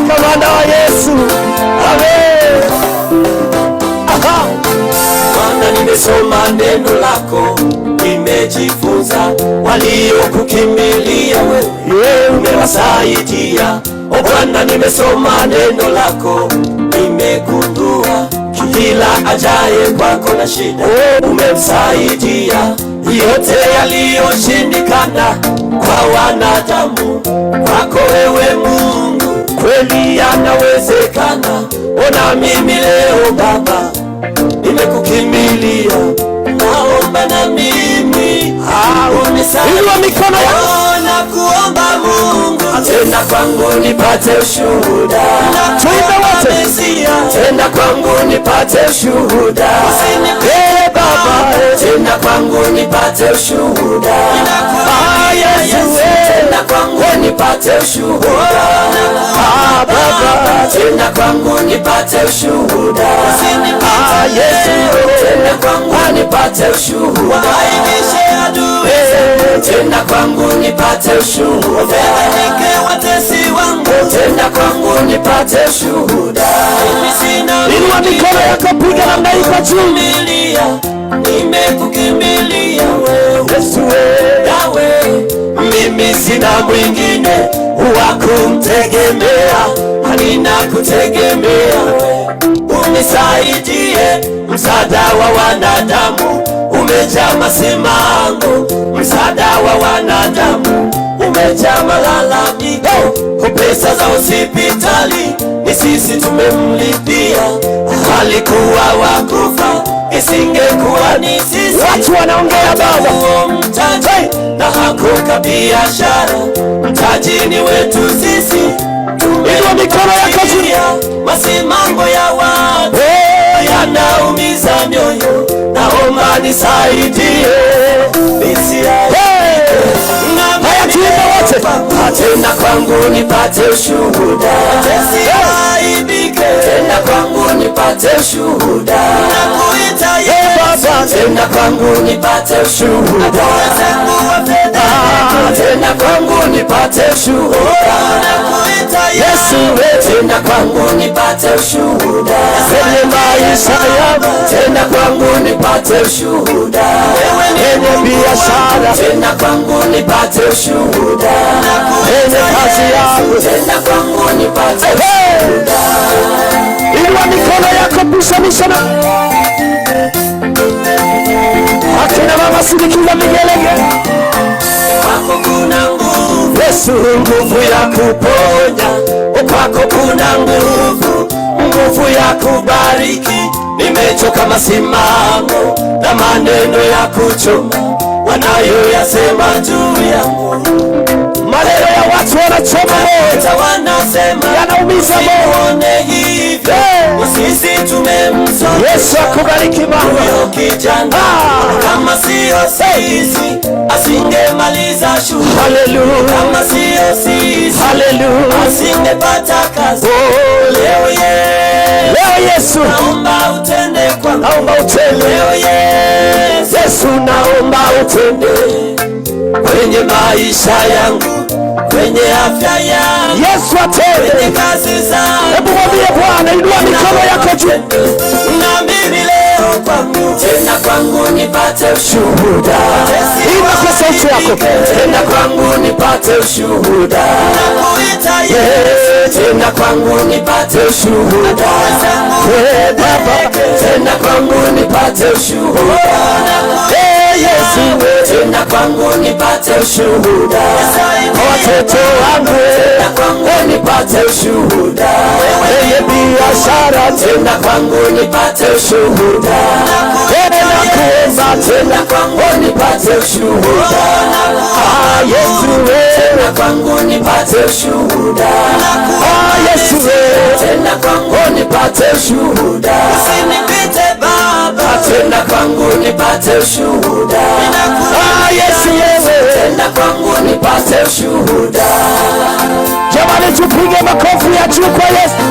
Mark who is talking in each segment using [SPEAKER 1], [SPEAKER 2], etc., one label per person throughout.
[SPEAKER 1] kamanda wa Yesu. Amen. Aha. Bwana, nimesoma neno lako, nimejifunza waliokukimbilia wewe umewasaidia. O Bwana, nimesoma neno lako, nimegundua kila ajaye kwako na shida umemsaidia. Yote yaliyoshindikana kwa wanadamu, kwako wewe Mungu kweli yanawezekana. Ona mimi leo Baba nimekukimbilia, naomba na mimi unisaidie. Na kuomba Mungu, tenda kwangu nipate ushuhuda. Tenda kwangu nipate ushuhuda. Baba, tenda kwangu nipate ushuhuda. Yesu, tenda kwangu nipate ushuhuda. Baba, tenda kwangu nipate ushuhuda. Yesu, tenda kwangu nipate ushuhuda. Tenda kwangu nipate ushuhuda. Tenda kwangu nipate ushuhuda. Inua mikono yako, piga namna hii kwa juu. Nimekukimbilia wewe Yesu, wewe mimi sina mwingine wa kumtegemea, halina kutegemea. Unisaidie, msaada wa wanadamu umejaa masimango, msaada wa wanadamu umejaa malalamiko. Pesa za hospitali ni sisi tumemlipia, alikuwa wakufa isingekuwa ni sisi. Watu wanaongea Baba mtaji na hakuka biashara, mtaji ni wetu sisi. Inua mikono yako juu. Masimango ya watu yanaumiza mioyo, naomba nisaidie. Tenda kwangu nipate ushuhuda. Tenda kwangu nipate ushuhuda. Tenda kwangu nipate ushuhuda. Tenda kwangu nipate ushuhuda. Yesu, tenda kwangu nipate ushuhuda. Kwenye maisha yangu, tenda kwangu nipate ushuhuda. Kwenye biashara, tenda kwangu nipate ushuhuda. Kwenye kazi yangu, tenda kwangu nipate ushuhuda. Inua mikono yako, pisha mishana. Akina mama sindikiza vigelegele. Kwako kuna nguvu Yesu, nguvu ya kuponya. Kwako kuna nguvu, nguvu ya kubariki. Nimechoka masimango na maneno ya kuchoma wanayoyasema juu yangu. Maneno ya watu wanachoma moyo, wanasema yanaumiza moyo. Sisi tumemsoma Yesu, akubariki mama. Huyo kijana kama sio sisi asingemaliza shule. Haleluya. Kama sio sisi, haleluya, asingepata kazi. Leo Yesu, naomba utende kwangu. Naomba utende. Leo Yesu, naomba utende kwenye maisha yangu, kwenye afya yangu. Yesu atende kwenye kazi zangu. Hebu mwambie Bwana, inua mikono yako juu. Na mimi leo kwangu, tenda kwangu nipate ushuhuda. Inua kwa sauti yako. Tenda kwangu nipate ushuhuda. Nakuita Yesu, tenda kwangu nipate ushuhuda. Baba, tenda kwangu nipate ushuhuda. Yesu, tenda kwangu nipate ushuhuda. Watoto wangu, tenda kwangu nipate ushuhuda. Kwenye biashara, tenda kwangu nipate ushuhuda. Nakuomba, tenda kwangu nipate ushuhuda. Yesu, tenda kwangu nipate ushuhuda. Yesu, tenda kwangu nipate ushuhuda. Usinipite Baba, tenda kwangu nipate ushuhuda. Yesu, tenda kwangu nipate ushuhuda. Jamani, tupige makofi ya juu kwa Yesu.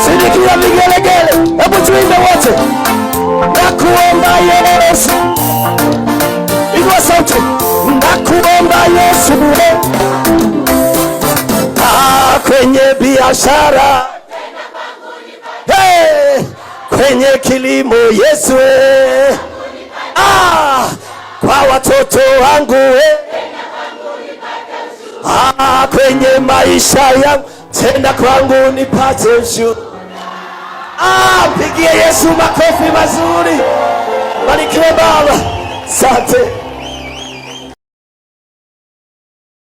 [SPEAKER 1] Sindikiza vigelegele. Hebu tuimbe wote. Nakuomba Yesu. Inua sauti. Nakuomba Yesu. kwenye biashara, hey, kwenye kilimo Yesu, kwa watoto wangu, kwenye maisha yangu, tenda kwangu nipate ushuhuda. Pigie Yesu makofi mazuri.